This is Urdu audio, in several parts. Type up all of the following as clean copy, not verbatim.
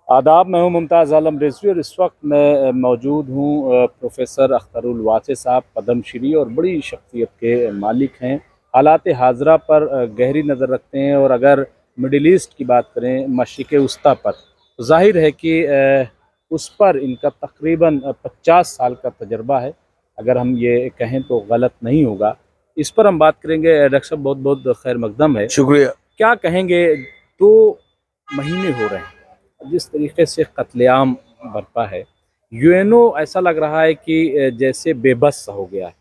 آداب، میں ہوں ممتاز عالم رضوی اور اس وقت میں موجود ہوں پروفیسر اختر الواسع صاحب، پدم شری اور بڑی شخصیت کے مالک ہیں، حالات حاضرہ پر گہری نظر رکھتے ہیں، اور اگر مڈل ایسٹ کی بات کریں، مشرق وسطیٰ پر، تو ظاہر ہے کہ اس پر ان کا تقریباً 50 سال کا تجربہ ہے، اگر ہم یہ کہیں تو غلط نہیں ہوگا۔ اس پر ہم بات کریں گے۔ ڈاکٹر صاحب بہت بہت خیر مقدم ہے۔ شکریہ۔ کیا کہیں گے، 2 مہینے ہو رہے ہیں جس طریقے سے قتل عام برپا ہے، یو این او ایسا لگ رہا ہے کہ جیسے بے بس ہو گیا ہے۔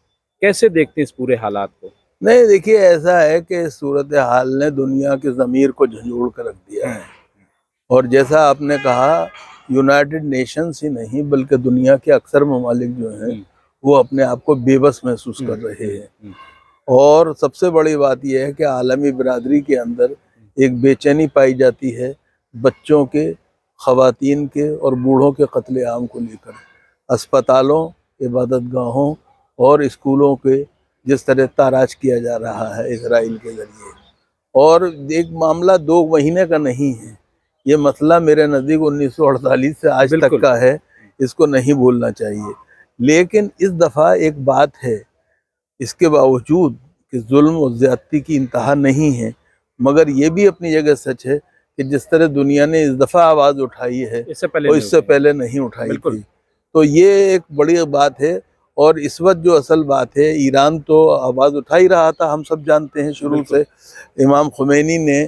کیسے دیکھتے ہیں اس پورے حالات کو؟ نہیں، دیکھیے، ایسا ہے کہ صورتحال نے دنیا کے ضمیر کو جھنجھوڑ کر رکھ دیا ہے، اور جیسا آپ نے کہا، یونائٹڈ نیشنز ہی نہیں بلکہ دنیا کے اکثر ممالک جو ہیں وہ اپنے آپ کو بے بس محسوس کر رہے ہیں، اور سب سے بڑی بات یہ ہے کہ عالمی برادری کے اندر ایک بے چینی پائی جاتی ہے بچوں کے، خواتین کے اور بوڑھوں کے قتل عام کو لے کر، اسپتالوں، عبادت گاہوں اور اسکولوں کے جس طرح تاراج کیا جا رہا ہے اسرائیل کے ذریعے۔ اور ایک معاملہ 2 مہینے کا نہیں ہے، یہ مسئلہ میرے نزدیک 1948 سے آج تک بالکل کا ہے، اس کو نہیں بھولنا چاہیے۔ لیکن اس دفعہ ایک بات ہے، اس کے باوجود کہ ظلم و زیادتی کی انتہا نہیں ہے، مگر یہ بھی اپنی جگہ سچ ہے کہ جس طرح دنیا نے اس دفعہ آواز اٹھائی ہے اس سے پہلے وہ نہیں اس سے ہوتے ہیں۔ پہلے نہیں اٹھائی بالکل تھی، تو یہ ایک بڑی بات ہے۔ اور اس وقت جو اصل بات ہے، ایران تو آواز اٹھا ہی رہا تھا، ہم سب جانتے ہیں شروع بالکل سے۔ امام خمینی نے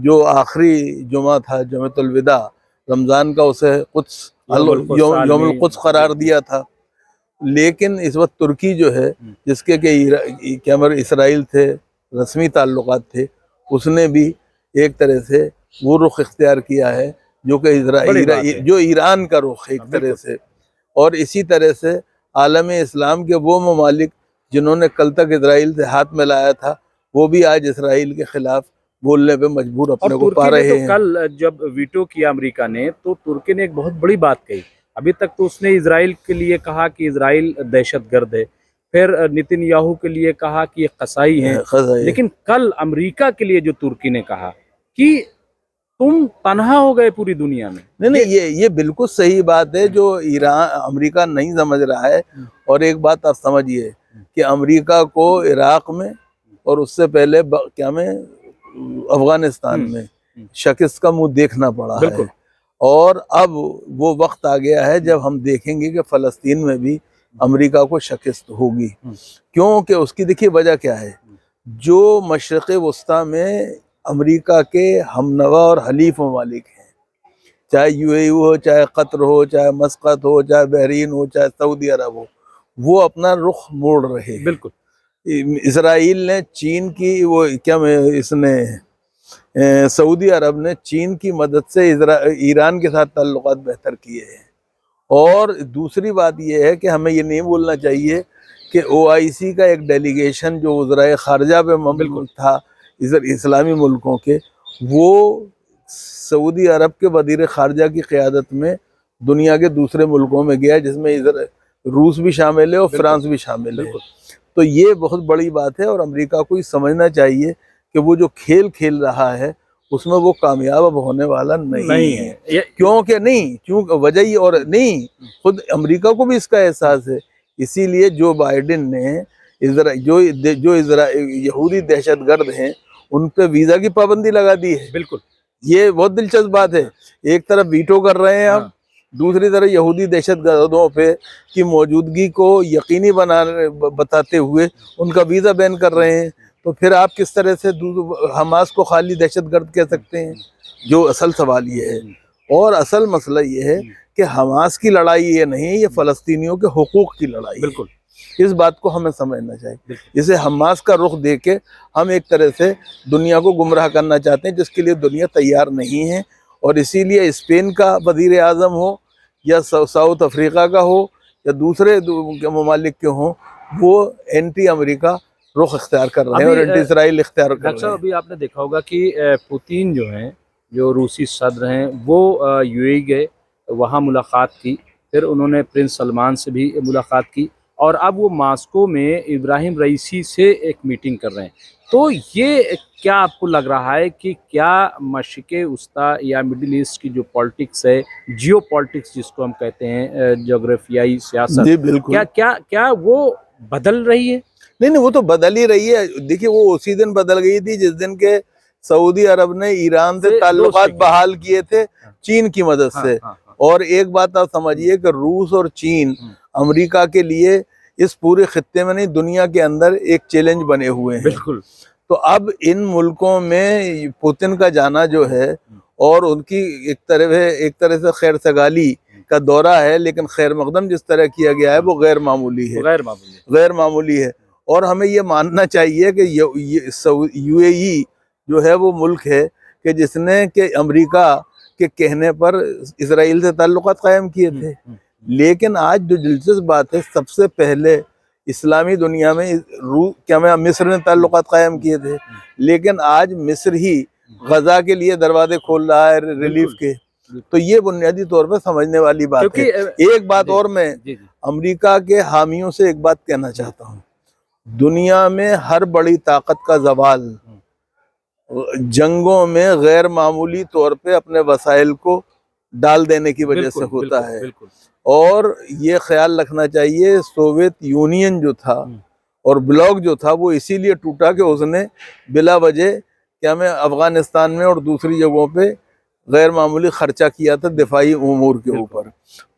جو آخری جمعہ تھا، جمعۃ الوداع، رمضان کا، اسے یوم القدس یوم عالمی القدس قرار دیا تھا۔ لیکن اس وقت ترکی جو ہے، جس کے کہ اسرائیل سے رسمی تعلقات تھے، اس نے بھی ایک طرح سے وہ رخ اختیار کیا ہے جو کہ بڑی بات ہے۔ جو ایران کا رخ ایک طرح بالکل سے۔ اور اسی طرح سے عالم اسلام کے وہ ممالک جنہوں نے کل تک اسرائیل سے ہاتھ ملایا تھا، وہ بھی آج اسرائیل کے خلاف بولنے پہ مجبور اور اپنے کو پا ترکی نے تو رہے ہیں۔ کل جب ویٹو کیا امریکہ نے، تو ترکی نے ایک بہت بڑی بات کہی۔ ابھی تک تو اس نے اسرائیل کے لیے کہا کہ اسرائیل دہشت گرد ہے، پھر نتن یاہو کے لیے کہا کہ یہ قصائی ہیں، لیکن کل امریکہ کے لیے جو ترکی نے کہا کہ تم تنہا ہو گئے پوری دنیا میں۔ نہیں، یہ بالکل صحیح بات ہے جو امریکہ نہیں سمجھ رہا ہے۔ اور ایک بات آپ سمجھیے کہ امریکہ کو عراق میں اور اس سے پہلے افغانستان میں شکست کا منہ دیکھنا پڑا ہے، بالکل اور اب وہ وقت آ گیا ہے جب ہم دیکھیں گے کہ فلسطین میں بھی امریکہ کو شکست ہوگی۔ کیونکہ اس کی دیکھیے وجہ کیا ہے، جو مشرق وسطیٰ میں امریکہ کے ہمنوا اور حلیف ممالک ہیں، چاہے یو اے ہو، چاہے قطر ہو، چاہے مسقط ہو، چاہے بحرین ہو، چاہے سعودی عرب ہو، وہ اپنا رخ موڑ رہے ہیں۔ بالکل اسرائیل نے چین کی سعودی عرب نے چین کی مدد سے ایران کے ساتھ تعلقات بہتر کیے ہیں۔ اور دوسری بات یہ ہے کہ ہمیں یہ نہیں بولنا چاہیے کہ OIC کا ایک ڈیلیگیشن جو وزرائے خارجہ پہ تھا اسلامی ملکوں کے، وہ سعودی عرب کے وزیر خارجہ کی قیادت میں دنیا کے دوسرے ملکوں میں گیا، جس میں روس بھی شامل ہے اور فرانس بھی شامل ہے۔ تو یہ بہت بڑی بات ہے، اور امریکہ کو یہ سمجھنا چاہیے کہ وہ جو کھیل کھیل رہا ہے اس میں وہ کامیاب ہونے والا نہیں ہے۔ کیونکہ وجہ یہ اور نہیں، خود امریکہ کو بھی اس کا احساس ہے۔ اسی لیے جو بائیڈن نے جو یہودی دہشت گرد ہیں ان پہ ویزا کی پابندی لگا دی ہے۔ بالکل یہ بہت دلچسپ بات ہے، ایک طرف ویٹو کر رہے ہیں ہم، دوسری طرف یہودی دہشت گردوں پہ کی موجودگی کو یقینی بتاتے ہوئے ان کا ویزا بین کر رہے ہیں۔ تو پھر آپ کس طرح سے حماس کو خالی دہشت گرد کہہ سکتے ہیں؟ جو اصل سوال یہ ہے، اور اصل مسئلہ یہ ہے کہ حماس کی لڑائی یہ نہیں ہے، یہ فلسطینیوں کے حقوق کی لڑائی ہے۔ بالکل اس بات کو ہمیں سمجھنا چاہیے۔ اسے حماس کا رخ دے کے ہم ایک طرح سے دنیا کو گمراہ کرنا چاہتے ہیں، جس کے لیے دنیا تیار نہیں ہے۔ اور اسی لیے اسپین کا وزیر اعظم ہو یا ساؤتھ افریقہ کا ہو یا دوسرے ممالک کے ہوں، وہ اینٹی امریکہ رخ اختیار کر رہے ہیں اور اینٹی اسرائیل اختیار کر ڈاکٹر رہے صاحب، ہیں۔ ابھی آپ نے دیکھا ہوگا کہ پوتین جو ہیں، جو روسی صدر ہیں، وہ UAE گئے، وہاں ملاقات کی، پھر انہوں نے پرنس سلمان سے بھی ملاقات کی، اور اب وہ ماسکو میں ابراہیم رئیسی سے ایک میٹنگ کر رہے ہیں. تو یہ کیا آپ کو لگ رہا ہے کہ کیا مشرق وسطیٰ یا مڈل ایسٹ کی جو پالیٹکس ہے، جیو پالیٹکس جس کو ہم کہتے ہیں، جغرافیائی سیاست، جی بالکل. کیا وہ بدل رہی ہے؟ نہیں وہ تو بدل ہی رہی ہے. دیکھیے وہ اسی دن بدل گئی تھی جس دن کے سعودی عرب نے ایران سے تعلقات بحال کیے تھے چین کی مدد سے. اور ایک بات آپ سمجھیے کہ روس اور چین امریکہ کے لیے اس پورے خطے میں نہیں دنیا کے اندر ایک چیلنج بنے ہوئے ہیں. بالکل. تو اب ان ملکوں میں پوتن کا جانا جو ہے اور ان کی ایک طرح سے خیر سگالی کا دورہ ہے، لیکن خیر مقدم جس طرح کیا گیا ہے وہ غیر معمولی ہے، غیر معمولی ہے. اور ہمیں یہ ماننا چاہیے کہ یو اے ای جو ہے وہ ملک ہے کہ جس نے کہ امریکہ کے کہنے پر اسرائیل سے تعلقات قائم کیے تھے. لیکن آج جو دلچسپ بات ہے، سب سے پہلے اسلامی دنیا میں مصر نے تعلقات قائم کیے تھے، لیکن آج مصر ہی غزہ کے لیے دروازے کھول رہا ہے ریلیف کے. تو یہ بنیادی طور پر سمجھنے والی بات ہے. ایک بات اور میں امریکہ کے حامیوں سے ایک بات کہنا چاہتا ہوں، دنیا میں ہر بڑی طاقت کا زوال جنگوں میں غیر معمولی طور پہ اپنے وسائل کو ڈال دینے کی وجہ سے ہوتا ہے. اور یہ خیال رکھنا چاہیے سوویت یونین جو تھا اور بلاک جو تھا وہ اسی لیے ٹوٹا کہ اس نے بلا وجہ افغانستان میں اور دوسری جگہوں پہ غیر معمولی خرچہ کیا تھا دفاعی امور کے اوپر.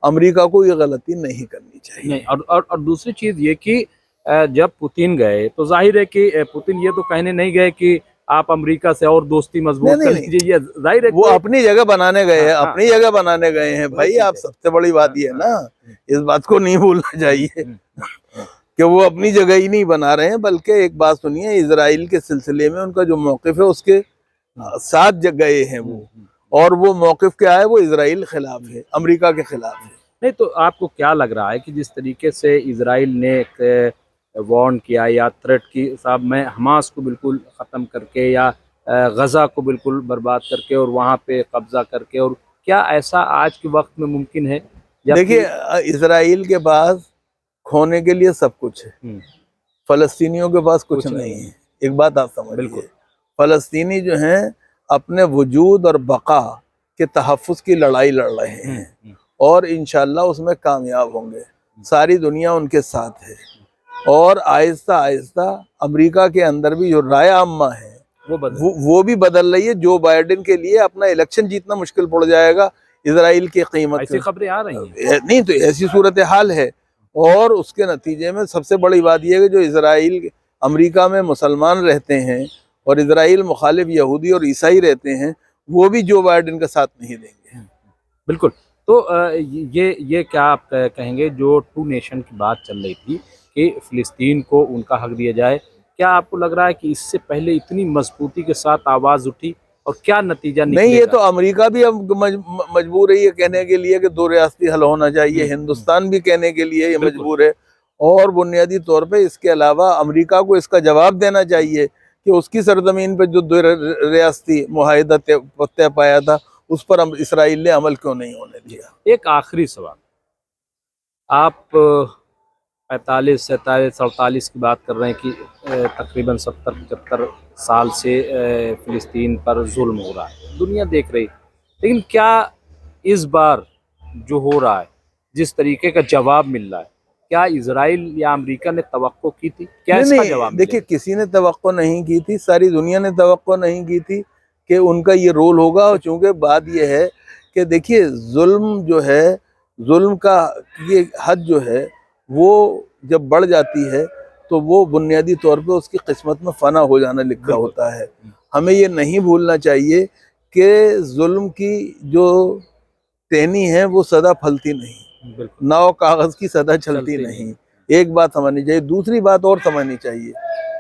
امریکہ کو یہ غلطی نہیں کرنی چاہیے. اور دوسری چیز یہ کہ جب پوتن گئے تو ظاہر ہے کہ پوتن یہ تو کہنے نہیں گئے کہ آپ امریکہ سے اور دوستی مضبوط کر لیجیے. یہ ظاہر ہے وہ اپنی جگہ بنانے گئے ہیں، اپنی جگہ بنانے گئے ہیں. بھائی آپ سب سے بڑی بات یہ ہے نا، اس بات کو نہیں بھولنا چاہیے کہ وہ اپنی جگہ ہی نہیں بنا رہے ہیں، بلکہ ایک بات سنیے، اسرائیل کے سلسلے میں ان کا جو موقف ہے اس کے ساتھ گئے ہیں وہ. اور وہ موقف کیا ہے؟ وہ اسرائیل خلاف ہے، امریکہ کے خلاف ہے. نہیں تو آپ کو کیا لگ رہا ہے کہ جس طریقے سے اسرائیل نے وارن کیا یا تھریٹ کی، صاحب میں حماس کو بالکل ختم کر کے یا غزہ کو بالکل برباد کر کے اور وہاں پہ قبضہ کر کے، اور کیا ایسا آج کے وقت میں ممکن ہے؟ دیکھیے اسرائیل کے پاس کھونے کے لیے سب کچھ ہے، فلسطینیوں کے پاس کچھ نہیں ہے. ایک بات آپ سمجھیے، فلسطینی جو ہیں اپنے وجود اور بقا کے تحفظ کی لڑائی لڑ رہے ہیں اور انشاءاللہ اس میں کامیاب ہوں گے. ساری دنیا ان کے ساتھ ہے. اور آہستہ آہستہ امریکہ کے اندر بھی جو رائے عامہ ہے وہ بھی بدل رہی ہے. جو بائیڈن کے لیے اپنا الیکشن جیتنا مشکل پڑ جائے گا اسرائیل کی قیمت. ایسی خبریں آ رہی ہیں. نہیں تو ایسی صورتحال ہے. اور اس کے نتیجے میں سب سے بڑی بات یہ ہے کہ جو اسرائیل امریکہ میں مسلمان رہتے ہیں اور اسرائیل مخالف یہودی اور عیسائی رہتے ہیں، وہ بھی جو بائیڈن کا ساتھ نہیں دیں گے. بالکل. تو یہ کیا آپ کہیں گے، جو ٹو نیشن کی بات چل رہی تھی کہ فلسطین کو ان کا حق دیا جائے، کیا آپ کو لگ رہا ہے کہ اس سے پہلے اتنی مضبوطی کے ساتھ آواز اٹھی اور کیا نتیجہ نکلے گا؟ نہیں، یہ تو امریکہ بھی اب مجبور ہے یہ کہنے کے لیے کہ دو ریاستی حل ہونا چاہیے. ہندوستان بھی کہنے کے لیے یہ مجبور ہے. اور بنیادی طور پہ اس کے علاوہ امریکہ کو اس کا جواب دینا چاہیے کہ اس کی سرزمین پہ جو دو ریاستی معاہدہ طے پایا تھا اس پر اسرائیل نے عمل کیوں نہیں ہونے دیا. ایک آخری سوال، آپ 45 47 48 کی بات کر رہے ہیں کہ تقریباً 70-75 سال سے فلسطین پر ظلم ہو رہا ہے، دنیا دیکھ رہی، لیکن کیا اس بار جو ہو رہا ہے، جس طریقے کا جواب مل رہا ہے، کیا اسرائیل یا امریکہ نے توقع کی تھی؟ کیا اس کا جواب ملے؟ دیکھیے کسی نے توقع نہیں کی تھی، ساری دنیا نے توقع نہیں کی تھی کہ ان کا یہ رول ہوگا. اور چونکہ بات یہ ہے کہ دیکھیے ظلم جو ہے، ظلم کا یہ حد جو ہے وہ جب بڑھ جاتی ہے تو وہ بنیادی طور پہ اس کی قسمت میں فنا ہو جانا لکھا ہوتا ہے. ہمیں یہ نہیں بھولنا چاہیے کہ ظلم کی جو ٹہنی ہے وہ سدا پھلتی نہیں، ناؤ کاغذ کی سدا چلتی نہیں. ایک بات سمجھنی چاہیے. دوسری بات اور سمجھنی چاہیے،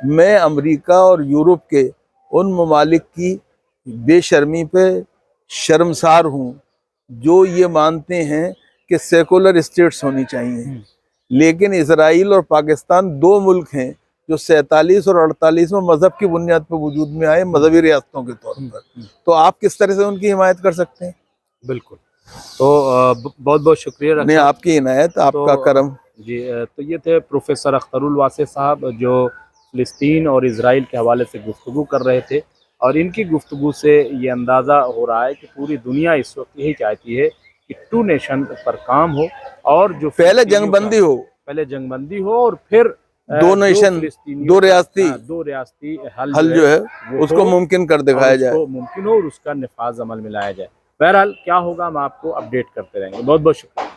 میں امریکہ اور یورپ کے ان ممالک کی بے شرمی پہ شرمسار ہوں جو یہ مانتے ہیں کہ سیکولر اسٹیٹس ہونی چاہیے. لیکن اسرائیل اور پاکستان دو ملک ہیں جو 47 اور 48 میں مذہب کی بنیاد پر وجود میں آئے، مذہبی ریاستوں کے طور پر. تو آپ کس طرح سے ان کی حمایت کر سکتے ہیں؟ بالکل. تو بہت بہت شکریہ. نہیں، آپ کی عنایت، آپ کا کرم. جی تو یہ تھے پروفیسر اختر الواسع صاحب جو فلسطین اور اسرائیل کے حوالے سے گفتگو کر رہے تھے، اور ان کی گفتگو سے یہ اندازہ ہو رہا ہے کہ پوری دنیا اس وقت یہی چاہتی ہے کہ ٹو نیشن پر کام ہو، اور جو پہلے فلسطینیوں جنگ کا بندی ہو، پہلے جنگ بندی ہو، اور پھر دو جو نیشن، فلسطینیوں دو کا ریاستی دو ریاستی حل حل جو جو ہے وہ اس کو ہو، ممکن کر اور دکھایا اس جائے۔ کو ممکن ہو اور اس کا نفاذ عمل میں لایا جائے۔ بہرحال کیا ہوگا ہم آپ کو اپڈیٹ کرتے رہیں گے۔ بہت بہت شکریہ۔